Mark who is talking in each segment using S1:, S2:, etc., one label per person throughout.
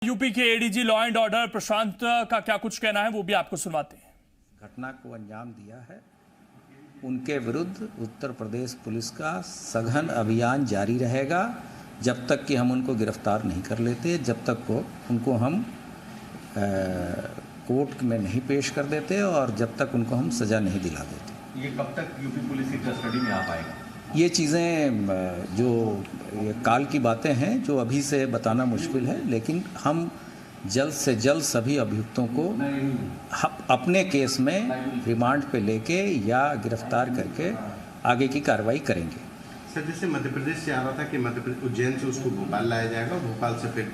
S1: UP के ADG law and order प्रशांत का क्या कुछ कहना है वो भी आपको सुनवाते हैं।
S2: घटना को अंजाम दिया है उनके विरुद्ध उत्तर प्रदेश पुलिस का सघन अभियान जारी रहेगा जब तक कि हम उनको गिरफ्तार नहीं कर लेते, जब तक को उनको हम कोर्ट में नहीं पेश कर देते और जब तक उनको हम सज़ा नहीं दिला देते।
S3: ये कब तक यूपी पुलिस की कस्टडी में आ पाएगा? ये
S2: चीज़ें जो ये काल की बातें हैं जो अभी से बताना मुश्किल है, लेकिन हम जल्द से जल्द सभी अभियुक्तों को अपने केस में रिमांड पे लेके या गिरफ्तार करके आगे की कार्रवाई करेंगे।
S4: सर, जैसे मध्य प्रदेश से आ रहा था कि मध्य प्रदेश उज्जैन से उसको भोपाल लाया जाएगा, भोपाल से फिर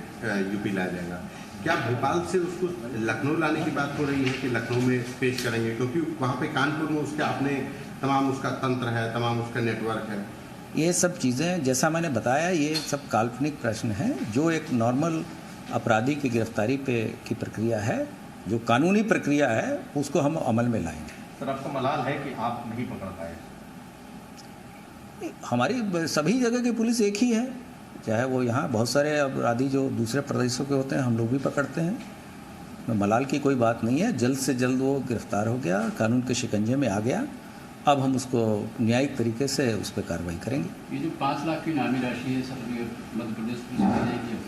S4: यूपी लाया जाएगा, क्या भोपाल से उसको लखनऊ लाने की बात हो रही है कि लखनऊ में पेश करेंगे? क्योंकि वहाँ पे कानपुर में उसके अपने तमाम उसका तंत्र है, तमाम उसका नेटवर्क है।
S2: ये सब चीज़ें जैसा मैंने बताया ये सब काल्पनिक प्रश्न हैं। जो एक नॉर्मल अपराधी की गिरफ्तारी पे की प्रक्रिया है, जो कानूनी प्रक्रिया है, उसको हम अमल में लाएंगे।
S3: सर, आपको मलाल है कि आप नहीं पकड़ पाए?
S2: हमारी सभी जगह की पुलिस एक ही है, चाहे वो यहाँ बहुत सारे अपराधी जो दूसरे प्रदेशों के होते हैं हम लोग भी पकड़ते हैं। मलाल की कोई बात नहीं है। जल्द से जल्द वो गिरफ्तार हो गया, कानून के शिकंजे में आ गया, अब हम उसको न्यायिक तरीके से उस पर कार्रवाई करेंगे।
S5: ये जो 5 लाख की इनामी राशि है सर, मध्य प्रदेश पुलिस दे देगी?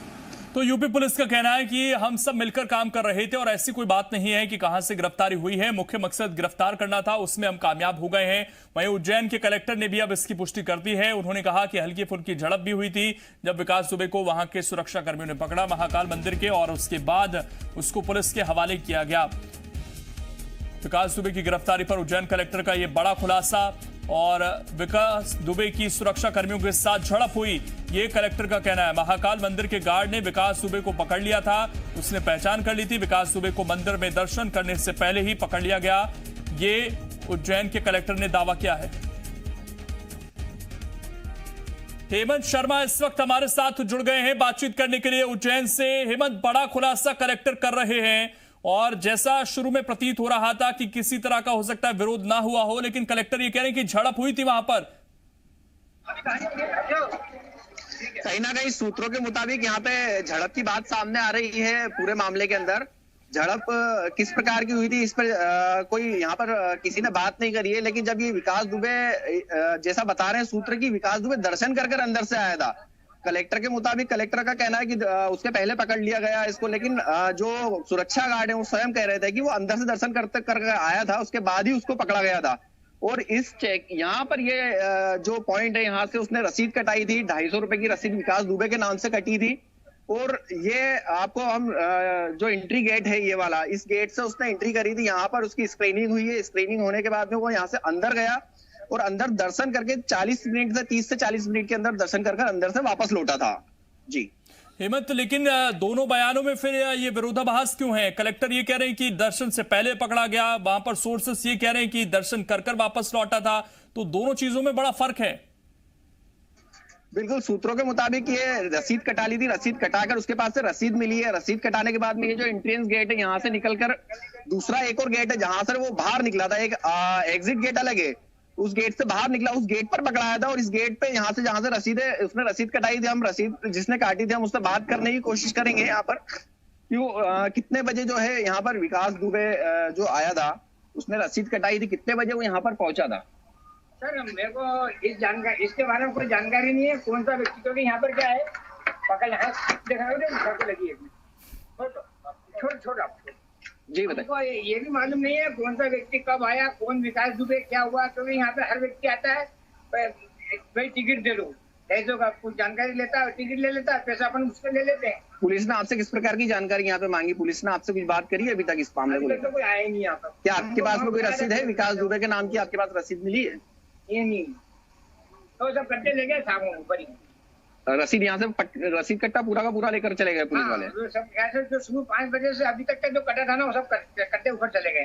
S1: तो यूपी पुलिस का कहना है कि हम सब मिलकर काम कर रहे थे और ऐसी कोई बात नहीं है कि कहां से गिरफ्तारी हुई है। मुख्य मकसद गिरफ्तार करना था, उसमें हम कामयाब हो गए हैं। वहीं उज्जैन के कलेक्टर ने भी अब इसकी पुष्टि कर दी है। उन्होंने कहा कि हल्की फुल्की झड़प भी हुई थी जब विकास दुबे को वहां के सुरक्षा कर्मियों ने पकड़ा महाकाल मंदिर के, और उसके बाद उसको पुलिस के हवाले किया गया। विकास दुबे की गिरफ्तारी पर उज्जैन कलेक्टर का यह बड़ा खुलासा, और विकास दुबे की सुरक्षा कर्मियों के साथ झड़प हुई, ये कलेक्टर का कहना है। महाकाल मंदिर के गार्ड ने विकास दुबे को पकड़ लिया था, उसने पहचान कर ली थी। विकास दुबे को मंदिर में दर्शन करने से पहले ही पकड़ लिया गया, ये उज्जैन के कलेक्टर ने दावा किया है। हेमंत शर्मा इस वक्त हमारे साथ जुड़ गए हैं बातचीत करने के लिए उज्जैन से। हेमंत, बड़ा खुलासा कलेक्टर कर रहे हैं, और जैसा शुरू में प्रतीत हो रहा था कि किसी तरह का हो सकता है विरोध ना हुआ हो, लेकिन कलेक्टर ये कह रहे हैं कि झड़प हुई थी वहां पर।
S6: कहीं ना कहीं सूत्रों के मुताबिक यहाँ पे झड़प की बात सामने आ रही है। पूरे मामले के अंदर झड़प किस प्रकार की हुई थी इस पर कोई यहाँ पर किसी ने बात नहीं करी है, लेकिन जब ये विकास दुबे जैसा बता रहे हैं सूत्र की विकास दुबे दर्शन कर अंदर से आया था। कलेक्टर के मुताबिक कलेक्टर का कहना है कि उसके पहले पकड़ लिया गया इसको, लेकिन जो सुरक्षा गार्ड है वो स्वयं कह रहे थे कि वो अंदर से दर्शन कर आया था, उसके बाद ही उसको पकड़ा गया था। और इस चेक यहाँ पर ये जो पॉइंट है, यहाँ से उसने रसीद कटाई थी, 250 रुपए की रसीद विकास दुबे के नाम से कटी थी। और ये आपको हम जो एंट्री गेट है ये वाला, इस गेट से उसने एंट्री करी थी, यहाँ पर उसकी स्क्रीनिंग हुई है। स्क्रीनिंग होने के बाद में वो यहाँ से अंदर गया और अंदर दर्शन करके 40 मिनट से 30 से 40 मिनट के अंदर दर्शन कर अंदर से वापस लौटा था। जी
S1: हेमंत, लेकिन दोनों बयानों में फिर ये विरोधाभास क्यों है? कलेक्टर ये कह रहे हैं कि दर्शन से पहले पकड़ा गया, वहां पर सोर्सेस ये कह रहे हैं कि दर्शन कर वापस लौटा था, तो दोनों चीजों में बड़ा फर्क है।
S6: बिल्कुल, सूत्रों के मुताबिक ये रसीद कटा ली थी, रसीद कटाकर उसके पास से रसीद मिली है। रसीद कटाने के बाद में ये जो एंट्रेंस गेट है यहाँ से निकलकर दूसरा एक और गेट है जहां से वो बाहर निकला था, एक एग्जिट गेट अलग है, उस गेट से बाहर निकला, उस गेट पर पकड़ाया था। और इस गेट पे यहाँ से जहां से रसीद है उसने रसीद कटाई थी, हम रसीद जिसने काटी थी हम उससे बात करने की कोशिश करेंगे यहाँ पर क्यों कितने बजे जो है यहाँ पर विकास दुबे जो आया था उसने रसीद कटाई थी, कितने बजे वो यहाँ पर पहुंचा था?
S7: सर, मेरे को इसके बारे में कोई जानकारी नहीं है, कौन सा व्यक्ति, क्योंकि यहाँ पर क्या है पकड़ देखा लगी है छोटा
S6: जी बताइए।
S7: ये भी मालूम नहीं है कौन सा व्यक्ति कब आया, कौन विकास दुबे क्या हुआ, क्योंकि यहाँ पे हर व्यक्ति आता है भाई टिकट दे दो, ऐसे का कुछ जानकारी लेता है, टिकट ले लेता है, पैसा अपन उससे ले लेते हैं।
S6: पुलिस ने आपसे किस प्रकार की जानकारी यहाँ पे मांगी? पुलिस ने आपसे कुछ बात करी है अभी तक इस मामले को?
S7: तो कोई आया ही नहीं यहाँ पर।
S6: क्या आपके पास में कोई रसीद है विकास दुबे के नाम की? आपके पास रसीद मिली है?
S7: ये नहीं, तो सब कट्टे ले गए सामने ऊपर ही।
S6: रसीद यहाँ से रसीद कट्टा पूरा का पूरा लेकर चले गए पुलिस वाले?
S7: सब ऐसे जो सुबह 5 बजे से अभी तक का जो कटा था ना वो सब कट्टे ऊपर चले गए।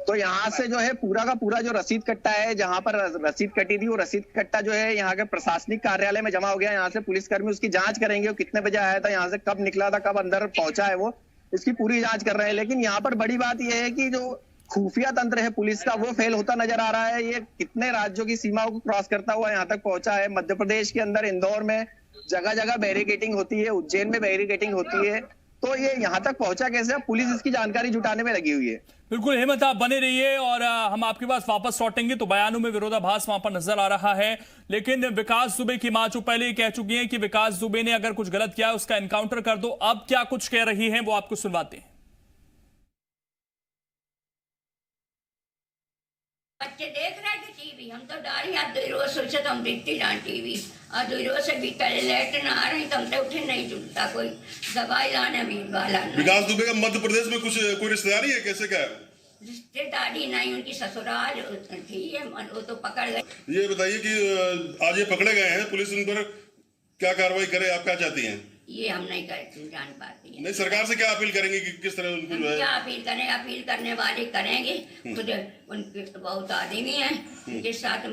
S6: तो यहाँ से जो है पूरा का पूरा जो रसीद कट्टा है, जहाँ पर रसीद कटी थी, वो रसीद कट्टा जो है यहाँ के प्रशासनिक कार्यालय में जमा हो गया। यहाँ से पुलिसकर्मी उसकी जांच करेंगे, वो कितने बजे आया था, यहाँ से कब निकला था, कब अंदर पहुंचा है, वो इसकी पूरी जांच कर रहे हैं। लेकिन यहाँ पर बड़ी बात यह है कि जो खुफिया तंत्र है पुलिस का वो फेल होता नजर आ रहा है। ये कितने राज्यों की सीमाओं को क्रॉस करता हुआ यहाँ तक पहुंचा है। मध्य प्रदेश के अंदर इंदौर में जगह जगह बैरिकेटिंग होती है, उज्जैन में बैरिकेटिंग होती है, तो ये यहाँ तक पहुंचा कैसे? पुलिस इसकी जानकारी जुटाने में लगी हुई है।
S1: बिल्कुल हेमंत, आप बने रहिए और हम आपके पास वापस लौटेंगे। तो बयानों में विरोधाभास वहां पर नजर आ रहा है, लेकिन विकास दुबे की मां जो पहले ही कह चुकी हैं कि विकास दुबे ने अगर कुछ गलत किया उसका एनकाउंटर कर दो। अब क्या कुछ कह रही हैं वो आपको सुनवाते हैं।
S8: बच्चे देख रहे थे टीवी, हम तो डर ही आज 2 रोज सोचे तो हम देखते जाए टीवी, और 2 रोज से भी लेट ना आ रही तो हम तो उठे नहीं जुटता, कोई दवाई लाने भी वाला नहीं।
S9: विकास दुबे का मध्य प्रदेश में कुछ कोई रिश्तेदारी है, कैसे क्या है?
S8: रिश्तेदारी नहीं, उनकी ससुराल थी, वो तो पकड़ गए।
S9: ये बताइए कि आज ये पकड़े गए हैं, पुलिस उन पर क्या कार्रवाई करे, आप क्या चाहती हैं?
S8: ये हम नहीं जान पाती है।
S9: नहीं, सरकार से क्या अपील करेंगे कि किस तरह उनको जो है?
S8: क्या अपील करें? अपील करने वाले करेंगे, खुद उनके बहुत आदमी हैं, उनके साथ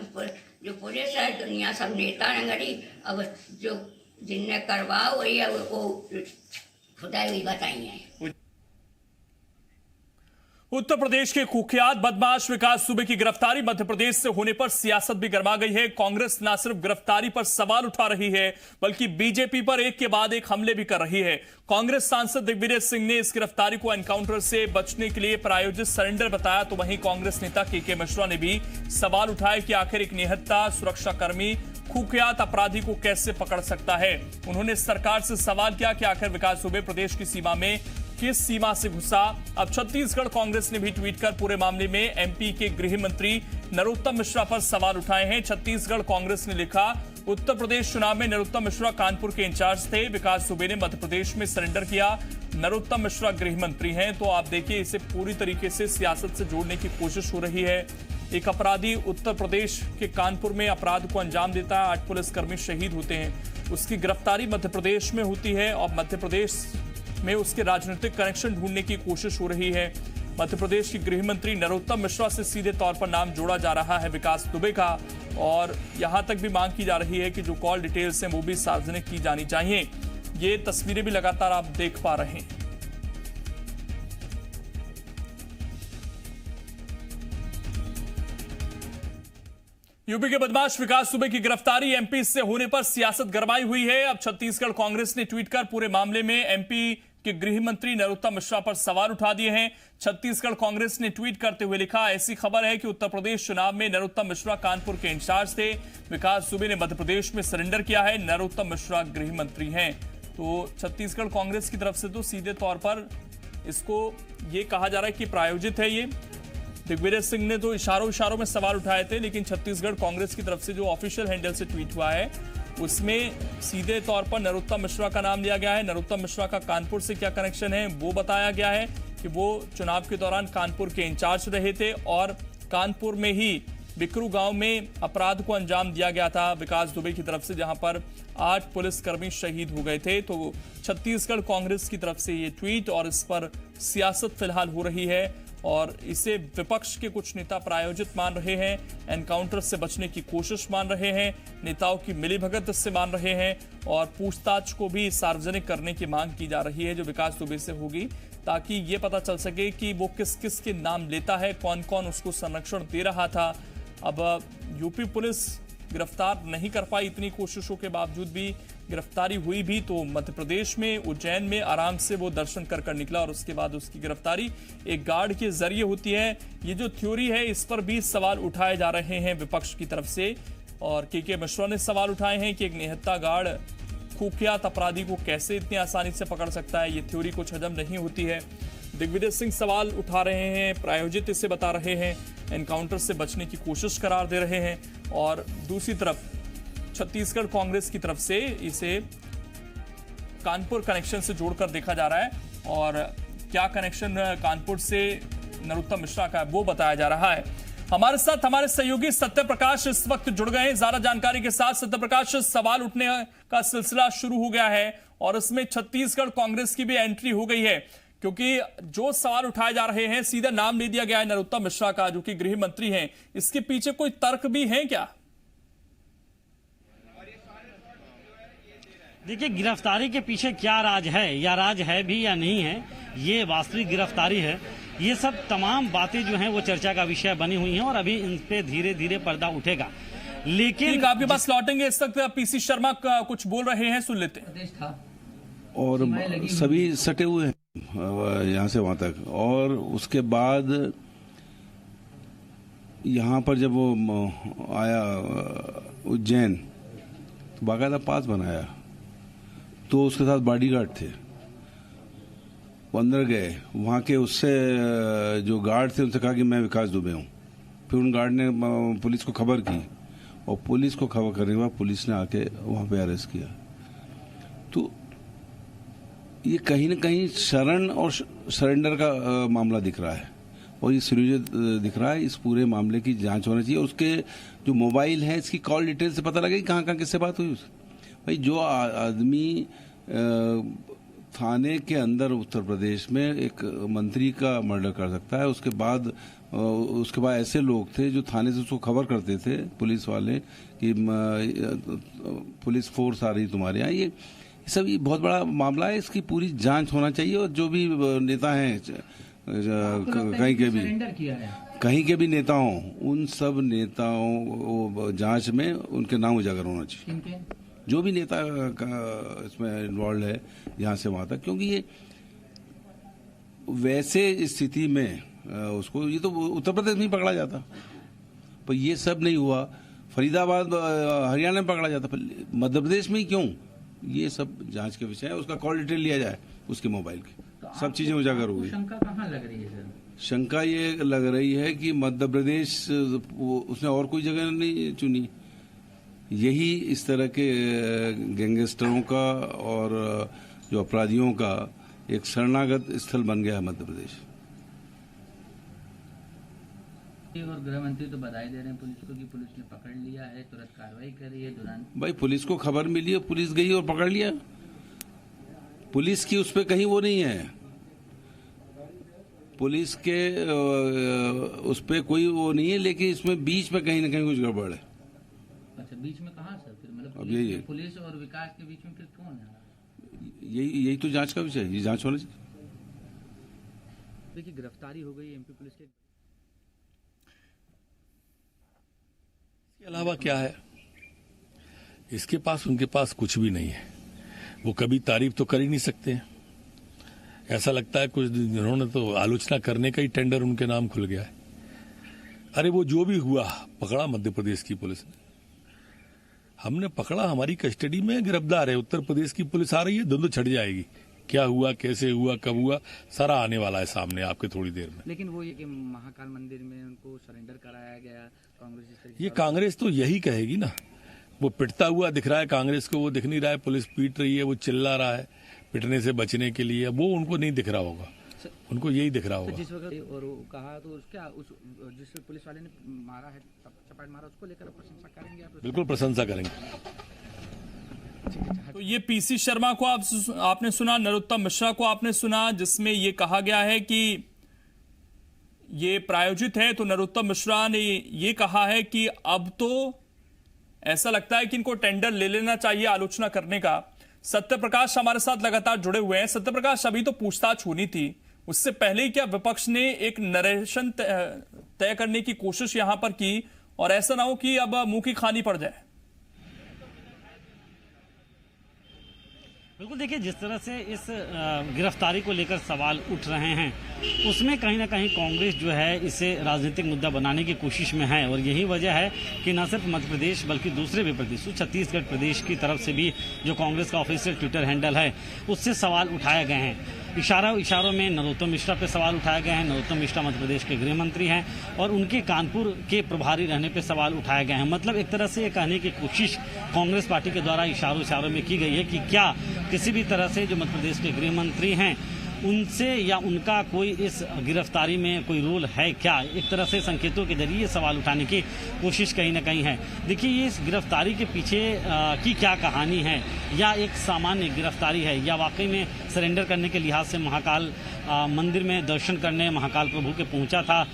S8: जो पुलिस है, दुनिया सब नेता नगरी, अब जो जिनने करवा वही है वो खुदा ही बताइए।
S1: उत्तर प्रदेश के कुख्यात बदमाश विकास दुबे की गिरफ्तारी मध्य प्रदेश से होने पर सियासत भी गर्मा गई है। कांग्रेस न सिर्फ गिरफ्तारी पर सवाल उठा रही है बल्कि बीजेपी पर एक के बाद एक हमले भी कर रही है। कांग्रेस सांसद दिग्विजय सिंह ने इस गिरफ्तारी को एनकाउंटर से बचने के लिए प्रायोजित सरेंडर बताया, तो वहीं कांग्रेस नेता के मिश्रा ने भी सवाल उठाए कि आखिर एक निहत्था सुरक्षाकर्मी कुख्यात अपराधी को कैसे पकड़ सकता है। उन्होंने सरकार से सवाल किया कि आखिर विकास दुबे प्रदेश की सीमा में किस सीमा से घुसा। अब छत्तीसगढ़ कांग्रेस ने भी ट्वीट कर पूरे मामले में एमपी के गृह मंत्री नरोत्तम मिश्रा पर सवाल उठाए हैं। छत्तीसगढ़ कांग्रेस ने लिखा, उत्तर प्रदेश चुनाव में नरोत्तम मिश्रा कानपुर के इंचार्ज थे, विकास दुबे ने मध्य प्रदेश में सरेंडर किया, नरोत्तम मिश्रा गृह मंत्री हैं। तो आप देखिए, इसे पूरी तरीके से सियासत से जोड़ने की कोशिश हो रही है। एक अपराधी उत्तर प्रदेश के कानपुर में अपराध को अंजाम देता है, 8 पुलिसकर्मी शहीद होते हैं, उसकी गिरफ्तारी मध्य प्रदेश में होती है और मध्य प्रदेश में उसके राजनीतिक कनेक्शन ढूंढने की कोशिश हो रही है। मध्य प्रदेश के गृह मंत्री नरोत्तम मिश्रा से सीधे तौर पर नाम जोड़ा जा रहा है विकास दुबे का, और यहां तक भी मांग की जा रही है कि जो कॉल डिटेल्स हैं वो भी सार्वजनिक की जानी चाहिए। ये तस्वीरें भी लगातार आप देख पा रहे हैं। यूपी के बदमाश विकास दुबे की गिरफ्तारी एमपी से होने पर सियासत गरमाई हुई है। अब छत्तीसगढ़ कांग्रेस ने ट्वीट कर पूरे मामले में एमपी के गृह मंत्री नरोत्तम मिश्रा पर सवाल उठा दिए हैं। छत्तीसगढ़ कांग्रेस ने ट्वीट करते हुए लिखा, ऐसी खबर है कि उत्तर प्रदेश चुनाव में नरोत्तम मिश्रा कानपुर के इंचार्ज थे, विकास दुबे ने मध्य प्रदेश में सरेंडर किया है, नरोत्तम मिश्रा गृह मंत्री हैं। तो छत्तीसगढ़ कांग्रेस की तरफ से तो सीधे तौर पर इसको ये कहा जा रहा है कि प्रायोजित है। ये दिग्विजय सिंह ने तो इशारों में सवाल उठाए थे, लेकिन छत्तीसगढ़ कांग्रेस की तरफ से जो ऑफिशियल हैंडल से ट्वीट हुआ है उसमें सीधे तौर पर नरोत्तम मिश्रा का नाम लिया गया है। नरोत्तम मिश्रा का कानपुर से क्या कनेक्शन है वो बताया गया है कि वो चुनाव के दौरान कानपुर के इंचार्ज रहे थे और कानपुर में ही बिकरू गांव में अपराध को अंजाम दिया गया था विकास दुबे की तरफ से, जहां पर 8 पुलिसकर्मी शहीद हो गए थे। तो छत्तीसगढ़ कांग्रेस की तरफ से ये ट्वीट और इस पर सियासत फिलहाल हो रही है और इसे विपक्ष के कुछ नेता प्रायोजित मान रहे हैं, एनकाउंटर से बचने की कोशिश मान रहे हैं, नेताओं की मिलीभगत इससे मान रहे हैं और पूछताछ को भी सार्वजनिक करने की मांग की जा रही है जो विकास दुबे से होगी, ताकि ये पता चल सके कि वो किस किस के नाम लेता है, कौन कौन उसको संरक्षण दे रहा था। अब यूपी पुलिस गिरफ्तार नहीं कर पाई, इतनी कोशिशों के बावजूद भी गिरफ्तारी हुई भी तो मध्य प्रदेश में उज्जैन में आराम से वो दर्शन कर निकला और उसके बाद उसकी गिरफ्तारी एक गार्ड के जरिए होती है। ये जो थ्योरी है इस पर भी सवाल उठाए जा रहे हैं विपक्ष की तरफ से और के मिश्रा ने सवाल उठाए हैं कि एक निहत्था गार्ड कुख्यात अपराधी को कैसे इतनी आसानी से पकड़ सकता है, ये थ्योरी कुछ हजम नहीं होती है। दिग्विजय सिंह सवाल उठा रहे हैं, प्रायोजित इसे बता रहे हैं, एनकाउंटर से बचने की कोशिश करार दे रहे हैं और दूसरी तरफ छत्तीसगढ़ कांग्रेस की तरफ से इसे कानपुर कनेक्शन से जोड़कर देखा जा रहा है और क्या कनेक्शन कानपुर से नरोत्तम मिश्रा का वो बताया जा रहा है। हमारे साथ हमारे सहयोगी सत्य प्रकाश इस वक्त जुड़ गए हैं ज्यादा जानकारी के साथ। सत्य प्रकाश, सवाल उठने का सिलसिला शुरू हो गया है और इसमें छत्तीसगढ़ कांग्रेस की भी एंट्री हो गई है, क्योंकि जो सवाल उठाए जा रहे हैं सीधा नाम ले दिया गया है नरोत्तम मिश्रा का जो कि गृह मंत्री हैं। इसके पीछे कोई तर्क भी है क्या?
S10: देखिए, गिरफ्तारी के पीछे क्या राज है या राज है भी या नहीं है, ये वास्तविक गिरफ्तारी है। ये सब तमाम बातें जो हैं वो चर्चा का विषय बनी हुई हैं और अभी इन पे धीरे धीरे पर्दा उठेगा। लेकिन
S1: आपके पास लौटेंगे, इस वक्त पीसी शर्मा कुछ बोल रहे हैं, सुन लेते हैं।
S11: और सभी सटे हुए हैं यहाँ से वहाँ तक। और उसके बाद यहाँ पर जब वो आया उज्जैन तो बाकायदा पास बनाया, तो उसके साथ बॉडीगार्ड थे, वो अंदर गए, वहाँ के उससे जो गार्ड थे उनसे कहा कि मैं विकास दुबे हूँ। फिर उन गार्ड ने पुलिस को खबर की और पुलिस को खबर करने के बाद पुलिस ने आके वहाँ पे अरेस्ट किया। तो ये कहीं ना कहीं शरण और सरेंडर का मामला दिख रहा है और ये सुनियोजित दिख रहा है। इस पूरे मामले की जांच होना चाहिए और उसके जो मोबाइल है इसकी कॉल डिटेल से पता लगे कहाँ कहाँ किससे बात हुई। भाई जो आदमी थाने के अंदर उत्तर प्रदेश में एक मंत्री का मर्डर कर सकता है, उसके बाद ऐसे लोग थे जो थाने से उसको खबर करते थे पुलिस वाले कि पुलिस फोर्स आ रही तुम्हारे यहाँ। ये सब ये बहुत बड़ा मामला है, इसकी पूरी जांच होना चाहिए और जो भी नेता हैं कहीं के भी नेता हों, उन सब नेताओं जांच में उनके नाम उजागर होना चाहिए, जो भी नेता इसमें इन्वॉल्व है यहाँ से वहाँ तक। क्योंकि ये वैसे स्थिति में उसको, ये तो उत्तर प्रदेश में ही पकड़ा जाता, पर ये सब नहीं हुआ। फरीदाबाद हरियाणा में पकड़ा जाता, मध्य प्रदेश में ही क्यों? ये सब जांच के विषय है। उसका कॉल डिटेल लिया जाए उसके मोबाइल की, तो सब चीजें उजागर होगी।
S12: शंका कहाँ लग रही है सर?
S11: शंका ये लग रही है कि मध्य प्रदेश उसने और कोई जगह नहीं चुनी, यही इस तरह के गैंगस्टरों का और जो अपराधियों का एक शरणागत स्थल बन गया है मध्य प्रदेश।
S12: और गृह मंत्री तो बधाई दे रहे हैं पुलिस को कि पुलिस ने पकड़ लिया है, तुरंत कार्रवाई कर रही है। दौरान
S11: भाई पुलिस को खबर मिली है, पुलिस गई और पकड़ लिया। पुलिस की उस पर कहीं वो नहीं है, पुलिस के उस पर कोई वो नहीं है, लेकिन इसमें बीच में कहीं ना कहीं कुछ गड़बड़ है।
S12: अच्छा, बीच में कहाँ सर? फिर मतलब
S11: अब यही है,
S12: पुलिस और विकास के बीच में फिर कौन है?
S11: यही तो जांच का विषय है, ये जांच होना चाहिए।
S12: देखिए, गिरफ्तारी हो गई एमपी पुलिस के।
S13: इसके अलावा क्या है इसके पास? उनके पास कुछ भी नहीं है। वो कभी तारीफ तो कर ही नहीं सकते हैं। ऐसा लगता है कुछ जिन्होंने तो आलोचना करने का ही टेंडर उनके नाम खुल गया है। अरे वो जो भी हुआ पकड़ा मध्य प्रदेश की पुलिस ने, हमने पकड़ा, हमारी कस्टडी में गिरफ्तार है। उत्तर प्रदेश की पुलिस आ रही है, धुंध छट जाएगी। क्या हुआ, कैसे हुआ, कब हुआ, सारा आने वाला है सामने आपके थोड़ी देर में।
S12: लेकिन वो ये कि महाकाल मंदिर में उनको सरेंडर कराया गया, कांग्रेस
S13: ये कांग्रेस तो यही कहेगी ना। वो पिटता हुआ दिख रहा है कांग्रेस को, वो दिख नहीं रहा है। पुलिस पीट रही है, वो चिल्ला रहा है पिटने से बचने के लिए, वो उनको नहीं दिख रहा होगा, उनको यही दिख रहा होगा।
S12: जिस वक्त और वो कहा तो क्या जिस पुलिस वाले ने मारा है, चपाट मारा, उसको लेकर प्रशंसा करेंगे आप?
S13: बिल्कुल प्रशंसा करेंगे।
S1: तो ये पीसी शर्मा को आपने सुना, नरोत्तम मिश्रा को आपने सुना, जिसमें ये कहा गया है कि ये प्रायोजित है। तो नरोत्तम मिश्रा ने ये कहा है कि अब तो ऐसा लगता है कि इनको टेंडर ले लेना चाहिए आलोचना करने का। सत्य प्रकाश हमारे साथ लगातार जुड़े हुए हैं। सत्य प्रकाश, अभी तो पूछताछ होनी थी, उससे पहले ही क्या विपक्ष ने एक नरेशन तय करने की कोशिश यहां पर की और ऐसा ना हो कि अब मुंह की खानी पड़ जाए?
S10: बिल्कुल, देखिए जिस तरह से इस गिरफ्तारी को लेकर सवाल उठ रहे हैं, उसमें कहीं ना कहीं कांग्रेस जो है इसे राजनीतिक मुद्दा बनाने की कोशिश में है। और यही वजह है कि न सिर्फ मध्य प्रदेश बल्कि दूसरे भी प्रदेशों, छत्तीसगढ़ प्रदेश की तरफ से भी जो कांग्रेस का ऑफिशियल ट्विटर हैंडल है उससे सवाल उठाए गए हैं। इशारों में नरोत्तम मिश्रा पे सवाल उठाए गए हैं। नरोत्तम मिश्रा मध्य प्रदेश के गृह मंत्री हैं और उनके कानपुर के प्रभारी रहने पे सवाल उठाए गए हैं। मतलब एक तरह से ये कहने की कोशिश कांग्रेस पार्टी के द्वारा इशारों में की गई है कि क्या किसी भी तरह से जो मध्य प्रदेश के गृह मंत्री हैं उनसे या उनका कोई इस गिरफ्तारी में कोई रोल है क्या। एक तरह से संकेतों के जरिए सवाल उठाने की कोशिश कहीं ना कहीं है। देखिए, ये इस गिरफ्तारी के पीछे की क्या कहानी है, या एक सामान्य गिरफ्तारी है, या वाकई में सरेंडर करने के लिहाज से महाकाल मंदिर में दर्शन करने महाकाल प्रभु के पहुंचा था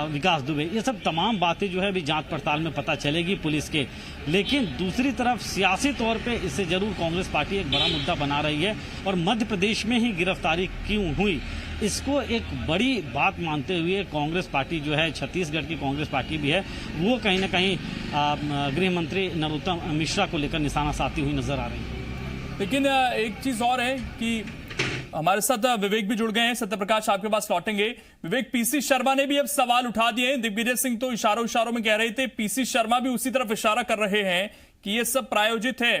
S10: विकास दुबे। ये सब तमाम बातें जो है अभी जांच पड़ताल में पता चलेगी पुलिस के। लेकिन दूसरी तरफ सियासी तौर पे इसे जरूर कांग्रेस पार्टी एक बड़ा मुद्दा बना रही है और मध्य प्रदेश में ही गिरफ्तारी क्यों हुई इसको एक बड़ी बात मानते हुए कांग्रेस पार्टी जो है, छत्तीसगढ़ की कांग्रेस पार्टी भी है, वो कहीं ना कहीं गृह मंत्री नरोत्तम मिश्रा को लेकर निशाना साधती हुई नजर आ रही है।
S1: लेकिन एक चीज और है कि हमारे साथ विवेक भी जुड़ गए हैं। सत्यप्रकाश, आपके पास लौटेंगे। विवेक, पीसी शर्मा ने भी अब सवाल उठा दिए हैं। दिग्विजय सिंह तो इशारों में कह रहे थे, पीसी शर्मा भी उसी तरफ इशारा कर रहे हैं कि ये सब प्रायोजित है।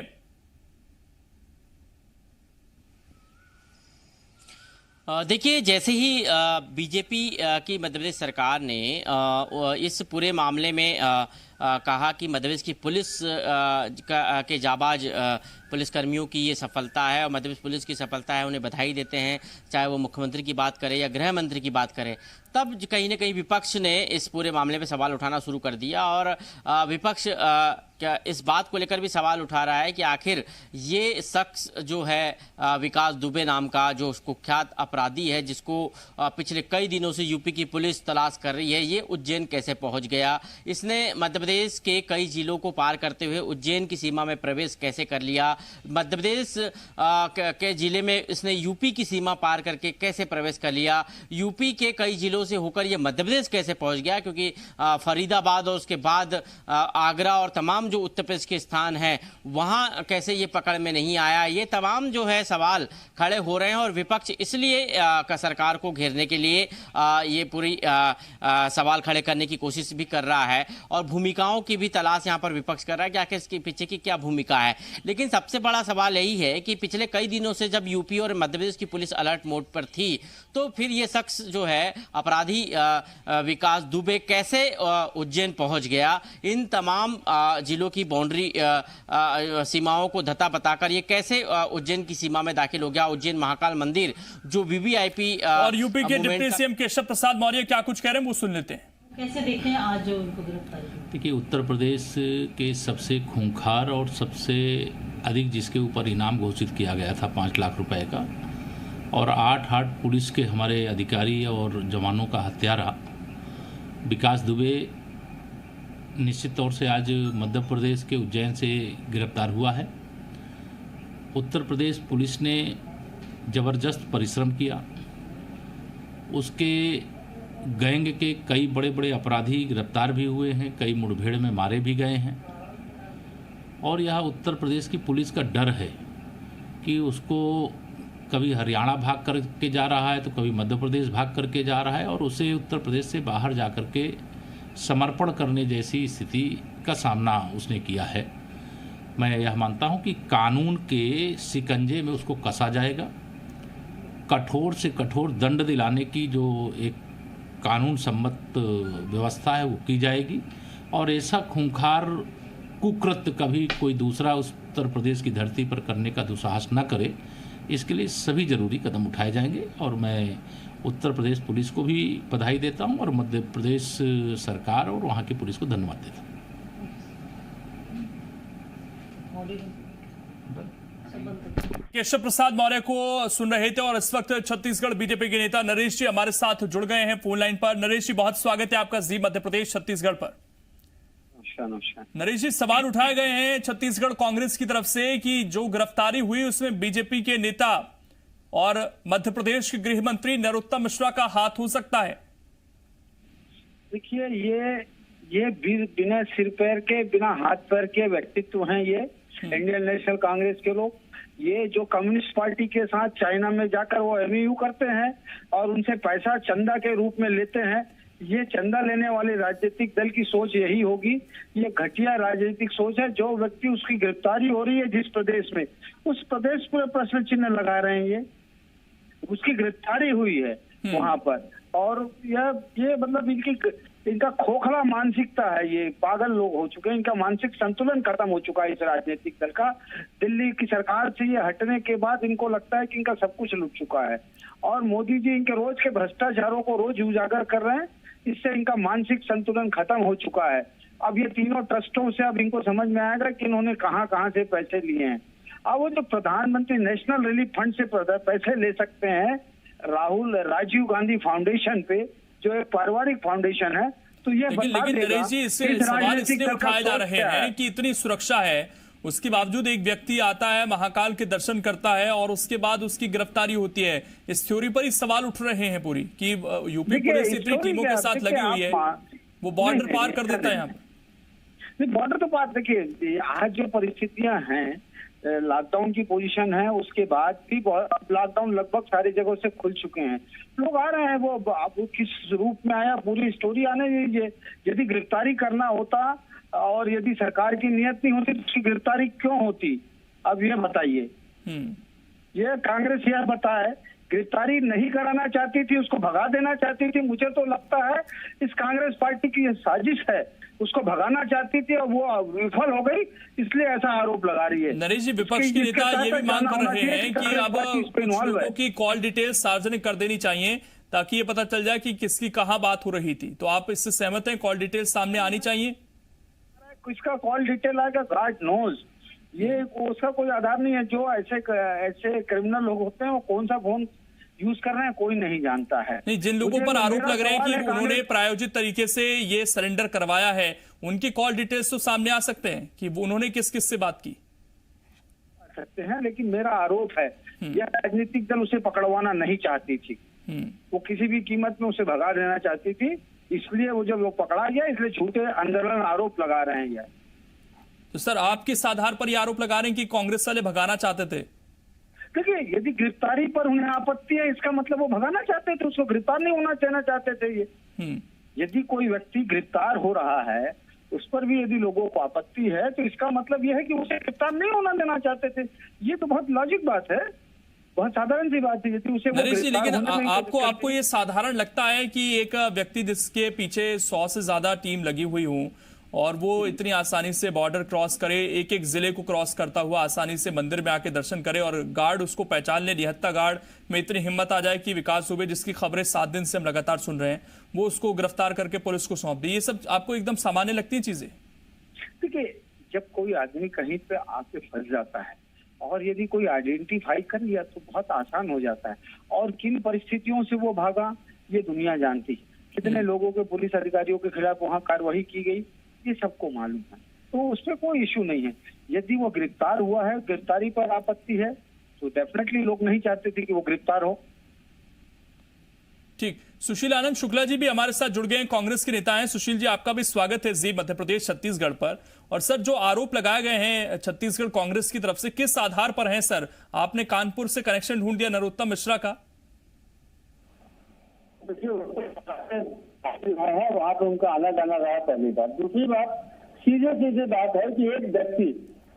S14: देखिए, जैसे ही बीजेपी की मध्य प्रदेश सरकार ने इस पूरे मामले में कहा कि मध्य प्रदेश की पुलिस के जाबाज पुलिसकर्मियों की ये सफलता है और मध्य प्रदेश पुलिस की सफलता है, उन्हें बधाई देते हैं, चाहे वो मुख्यमंत्री की बात करें या गृह मंत्री की बात करें, तब कहीं ना कहीं विपक्ष ने इस पूरे मामले में सवाल उठाना शुरू कर दिया। और विपक्ष क्या इस बात को लेकर भी सवाल उठा रहा है कि आखिर ये शख्स जो है विकास दुबे नाम का जो कुख्यात अपराधी है, जिसको पिछले कई दिनों से यूपी की पुलिस तलाश कर रही है, ये उज्जैन कैसे पहुंच गया? इसने मध्य प्रदेश के कई जिलों को पार करते हुए उज्जैन की सीमा में प्रवेश कैसे कर लिया? मध्य प्रदेश के जिले में इसने यूपी की सीमा पार करके कैसे प्रवेश कर लिया? यूपी के कई जिलों से होकर ये मध्य प्रदेश कैसे पहुंच गया? क्योंकि फरीदाबाद और उसके बाद आगरा और तमाम जो उत्तर प्रदेश के स्थान हैं वहां कैसे ये पकड़ में नहीं आया? ये तमाम जो है सवाल खड़े हो रहे हैं और विपक्ष इसलिए सरकार को घेरने के लिए ये पूरी सवाल खड़े करने की कोशिश भी कर रहा है और भूमिकाओं की भी तलाश यहाँ पर विपक्ष कर रहा है कि आखिर इसके पीछे की क्या भूमिका है। लेकिन सबसे बड़ा सवाल यही है कि पिछले कई दिनों से जब यूपी और मध्य प्रदेश की पुलिस अलर्ट मोड पर थी, तो फिर ये शख्स जो है अपराधी विकास दुबे कैसे उज्जैन पहुंच गया? इन तमाम जिलों की बाउंड्री सीमाओं को धता बताकर ये कैसे उज्जैन की सीमा में दाखिल हो गया? उज्जैन महाकाल मंदिर जो वीवीआईपी
S1: और यूपी के डिप्टी सीएम केशव प्रसाद मौर्य क्या कुछ कह रहे हैं वो सुन लेते हैं।
S15: कैसे देखें आज जो उनको गिरफ्तारी?
S16: देखिए, उत्तर प्रदेश के सबसे खूंखार और सबसे अधिक जिसके ऊपर इनाम घोषित किया गया था 5 लाख रुपए का, और 8 पुलिस के हमारे अधिकारी और जवानों का हत्यारा विकास दुबे निश्चित तौर से आज मध्य प्रदेश के उज्जैन से गिरफ्तार हुआ है। उत्तर प्रदेश पुलिस ने ज़बरदस्त परिश्रम किया, उसके गैंग के कई बड़े बड़े अपराधी गिरफ्तार भी हुए हैं, कई मुठभेड़ में मारे भी गए हैं। और यह उत्तर प्रदेश की पुलिस का डर है कि उसको कभी हरियाणा भाग करके जा रहा है तो कभी मध्य प्रदेश भाग करके जा रहा है, और उसे उत्तर प्रदेश से बाहर जा कर के समर्पण करने जैसी स्थिति का सामना उसने किया है। मैं यह मानता हूं कि कानून के शिकंजे में उसको कसा जाएगा, कठोर से कठोर दंड दिलाने की जो एक कानून सम्मत व्यवस्था है वो की जाएगी, और ऐसा खूंखार कुकृत्य कभी कोई दूसरा उत्तर प्रदेश की धरती पर करने का दुस्साहस न करे, इसके लिए सभी जरूरी कदम उठाए जाएंगे। और मैं उत्तर प्रदेश पुलिस को भी बधाई देता हूं और मध्य प्रदेश सरकार और वहां की पुलिस को धन्यवाद देता हूं।
S1: केशव प्रसाद मौर्य को सुन रहे थे और इस वक्त छत्तीसगढ़ बीजेपी के नेता नरेश जी हमारे साथ जुड़ गए हैं फोन लाइन पर। नरेश जी, बहुत स्वागत है आपका जी मध्य प्रदेश छत्तीसगढ़ पर। नरेश जी, सवाल उठाए गए हैं छत्तीसगढ़ कांग्रेस की तरफ से कि जो गिरफ्तारी हुई उसमें बीजेपी के नेता और मध्य प्रदेश के गृह मंत्री नरोत्तम मिश्रा का हाथ हो सकता है।
S17: देखिए, ये बिना सिर पैर के, बिना हाथ पैर के व्यक्तित्व हैं ये इंडियन नेशनल कांग्रेस के लोग। ये जो कम्युनिस्ट पार्टी के साथ चाइना में जाकर वो एमयू करते हैं और उनसे पैसा चंदा के रूप में लेते हैं, ये चंदा लेने वाले राजनीतिक दल की सोच यही होगी। ये घटिया राजनीतिक सोच है। जो व्यक्ति उसकी गिरफ्तारी हो रही है जिस प्रदेश में, उस प्रदेश पर प्रश्न चिन्ह लगा रहे हैं। ये उसकी गिरफ्तारी हुई है वहां पर, और ये मतलब इनका खोखला मानसिकता है। ये पागल लोग हो चुके हैं, इनका मानसिक संतुलन खत्म हो चुका है इस राजनीतिक दल का। दिल्ली की सरकार से ये हटने के बाद इनको लगता है कि इनका सब कुछ लुट चुका है, और मोदी जी इनके रोज के भ्रष्टाचारों को रोज उजागर कर रहे हैं। इससे इनका मानसिक संतुलन खत्म हो चुका है। अब ये तीनों ट्रस्टों से अब इनको समझ में आएगा कि इन्होंने कहां से पैसे लिए हैं। अब वो जो प्रधानमंत्री नेशनल रिलीफ फंड से पैसे ले सकते हैं राजीव गांधी फाउंडेशन पे, जो एक पारिवारिक फाउंडेशन है, तो ये
S1: लेकिन नरेश जी, इससे सवाल इसलिए उठाए जा रहे हैं कि इतनी सुरक्षा है, उसके बावजूद एक व्यक्ति आता है, महाकाल के दर्शन करता है और उसके बाद उसकी गिरफ्तारी होती है। इस थ्योरी पर ही सवाल उठ रहे हैं पूरी कि यूपी पुलिस इतनी टीमों के साथ लगी हुई है, वो बॉर्डर पार कर देता है यहाँ पर।
S17: बॉर्डर तो पार, देखिए आज जो परिस्थितियां हैं लॉकडाउन की पोजीशन है, उसके बाद भी लॉकडाउन लगभग सारी जगहों से खुल चुके हैं, लोग आ रहे हैं। वो अब किस रूप में आया, पूरी स्टोरी आने दीजिए। यदि गिरफ्तारी करना होता और यदि सरकार की नियत नहीं होती तो उसकी गिरफ्तारी क्यों होती, अब ये बताइए। ये कांग्रेस यह बताए, गिरफ्तारी नहीं कराना चाहती थी, उसको भगा देना चाहती थी। मुझे तो लगता है इस कांग्रेस पार्टी की ये साजिश है, उसको भगाना चाहती थी और वो विफल हो गई, इसलिए ऐसा आरोप लगा रही है।
S1: नरेश जी, विपक्ष के नेता ये भी मांग कर रहे हैं कि अब कुछ लोगों की कॉल डिटेल्स सार्वजनिक कर देनी चाहिए ताकि ये पता चल जाए कि किसकी कहाँ बात हो रही थी। तो आप इससे सहमत हैं, कॉल डिटेल्स सामने आनी चाहिए?
S17: किसका कॉल डिटेल आएगा, गॉड नोज, ये उसका कोई आधार नहीं है। जो ऐसे क्रिमिनल लोग होते हैं वो कौन सा फोन यूज कर रहे हैं कोई नहीं जानता है।
S1: नहीं, जिन लोगों पर आरोप लग रहे हैं कि उन्होंने प्रायोजित तरीके से ये सरेंडर करवाया है, उनकी कॉल डिटेल्स तो सामने आ सकते हैं कि उन्होंने किस किस से बात की
S17: सकते हैं। लेकिन मेरा आरोप है यह राजनीतिक दल उसे पकड़वाना नहीं चाहती थी, वो किसी भी कीमत में उसे भगा देना चाहती थी, इसलिए वो जब वो पकड़ा गया इसलिए झूठे आंदोलन आरोप लगा रहे हैं।
S1: तो सर, आप किस आधार पर ये आरोप लगा रहे हैं कि कांग्रेस वाले भगाना चाहते थे?
S17: देखिए, यदि गिरफ्तारी पर उन्हें आपत्ति है, इसका मतलब वो भगाना चाहते थे, उसको गिरफ्तार नहीं होना देना चाहते थे। ये यदि कोई व्यक्ति गिरफ्तार हो रहा है, उस पर भी यदि लोगों को आपत्ति है, तो इसका मतलब ये है कि उसे गिरफ्तार नहीं होना देना चाहते थे। ये तो बहुत लॉजिक बात है, बहुत साधारण सी बात है। यदि उसे
S1: नरेश जी, लेकिन आपको ये साधारण लगता है कि एक व्यक्ति जिसके पीछे 100 से ज्यादा टीम लगी हुई हो और वो इतनी आसानी से बॉर्डर क्रॉस करे, एक एक जिले को क्रॉस करता हुआ आसानी से मंदिर में आके दर्शन करे और गार्ड उसको पहचान ले, निहत्था गार्ड में इतनी हिम्मत आ जाए कि विकास दुबे, जिसकी खबरें 7 दिन से हम लगातार सुन रहे हैं, वो उसको गिरफ्तार करके पुलिस को सौंप दी, ये सब आपको एकदम सामान्य लगती है चीजें?
S17: देखिए, जब कोई आदमी कहीं पे आके फंस जाता है और यदि कोई आइडेंटिफाई कर लिया तो बहुत आसान हो जाता है। और किन परिस्थितियों से वो भागा ये दुनिया जानती है, कितने लोगों के पुलिस अधिकारियों के खिलाफ वहाँ कार्रवाई की गई, ये सबको मालूम है। तो उस पर कोई इश्यू नहीं है। यदि वो गिरफ्तार हुआ है, गिरफ्तारी पर आपत्ति है, तो डेफिनेटली लोग नहीं चाहते थे कि वो गिरफ्तार हो।
S1: ठीक, सुशील आनंद शुक्ला जी भी हमारे साथ जुड़ गए हैं, कांग्रेस के नेता हैं। सुशील जी, आपका भी स्वागत है जी मध्य प्रदेश छत्तीसगढ़ पर। और सर, जो आरोप लगाए गए हैं छत्तीसगढ़ कांग्रेस की तरफ से, किस आधार पर हैं सर? आपने कानपुर से कनेक्शन ढूंढ दिया नरोत्तम मिश्रा का?
S18: है वहाँ पे उनका आना जाना रहा, पहली बात। दूसरी बात, सीधे बात है कि एक व्यक्ति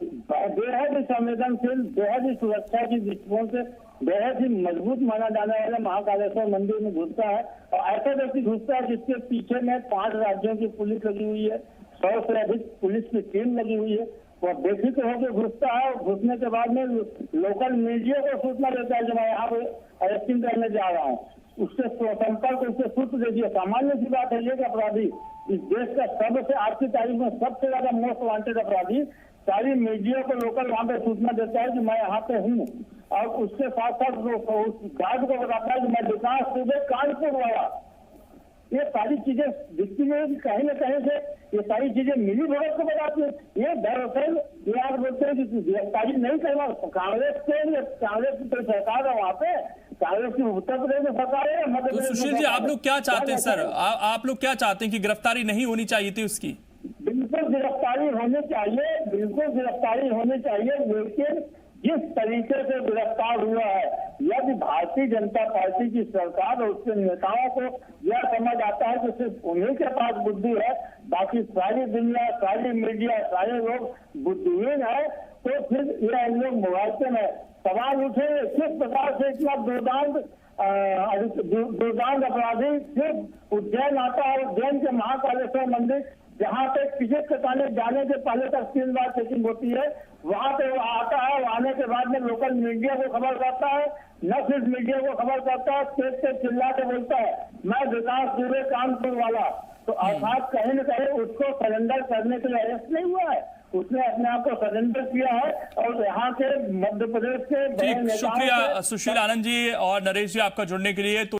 S18: बेहद ही संवेदनशील, बेहद ही सुरक्षा की दृष्टिकोण से बेहद ही मजबूत माना जाने वाले महाकालेश्वर मंदिर में घुसता है और ऐसा व्यक्ति घुसता है जिसके पीछे में 5 राज्यों की पुलिस लगी हुई है, 100 से अधिक पुलिस की टीम लगी हुई है। वह बेफिक्र होकर घुसता है और घुसने के बाद में लोकल मीडिया को सूचना देता है कि मैं यहाँ पे अरेस्टिंग करने जा रहा हूँ, उससे संपर्क, उससे सूत्र दे दिया। सामान्य सी बात है ये कि अपराधी इस देश का सबसे, आज की तारीख में सबसे ज्यादा मोस्ट वांटेड अपराधी सारी मीडिया को लोकल वहाँ पे सूचना देता है कि मैं यहाँ पे हूँ, और उसके साथ साथ गार्ड को बताता है कि मैं विकास दुबे कानपुर वाला। ये सारी चीजें दिखती है कि कहीं न कहीं से ये सारी चीजें मिली भगत को बताती है। ये दरअसल ये आप बोलते हैं कि गिरफ्तारी नहीं करना, कांग्रेस की तो सरकार है वहाँ पे, कांग्रेस की उत्तर प्रदेश में सरकार है, मध्य प्रदेश।
S1: तो सुशील जी, आप लोग क्या चाहते हैं सर? आप लोग क्या चाहते हैं कि गिरफ्तारी नहीं होनी चाहिए थी उसकी?
S18: बिल्कुल गिरफ्तारी होनी चाहिए, बिल्कुल गिरफ्तारी होनी चाहिए, लेकिन जिस तरीके से गिरफ्तार हुआ है, यदि भारतीय जनता पार्टी की सरकार और उसके नेताओं को यह समझ आता है कि सिर्फ उन्हीं के पास बुद्धि है, बाकी सारी दुनिया, सारी मीडिया, सारे लोग बुद्धिहीन है, तो फिर यह इन लोग मुआवजे में सवाल उठे किस प्रकार से इतना दुर्दांत अपराधी सिर्फ उज्जैन आता है। उज्जैन के महाकालेश्वर मंदिर जहाँ पे टिकट कटाने जाने के पहले तक 3 बार चेकिंग होती है, वहाँ पे वो आता है, आने के बाद में लोकल मीडिया को खबर करता है, न सिर्फ मीडिया को खबर करता है, स्टेज पे चिल्ला के बोलता है मैं विकास दुबे कानपुर वाला। तो अर्थात कहीं न कहीं उसको सरेंडर करने के लिए अरेस्ट नहीं हुआ है, उसने अपने आप को सरेंडर किया है। और यहाँ के मध्य प्रदेश के
S1: शुक्रिया सुशील आनंद जी और नरेश जी आपका जुड़ने के लिए। तो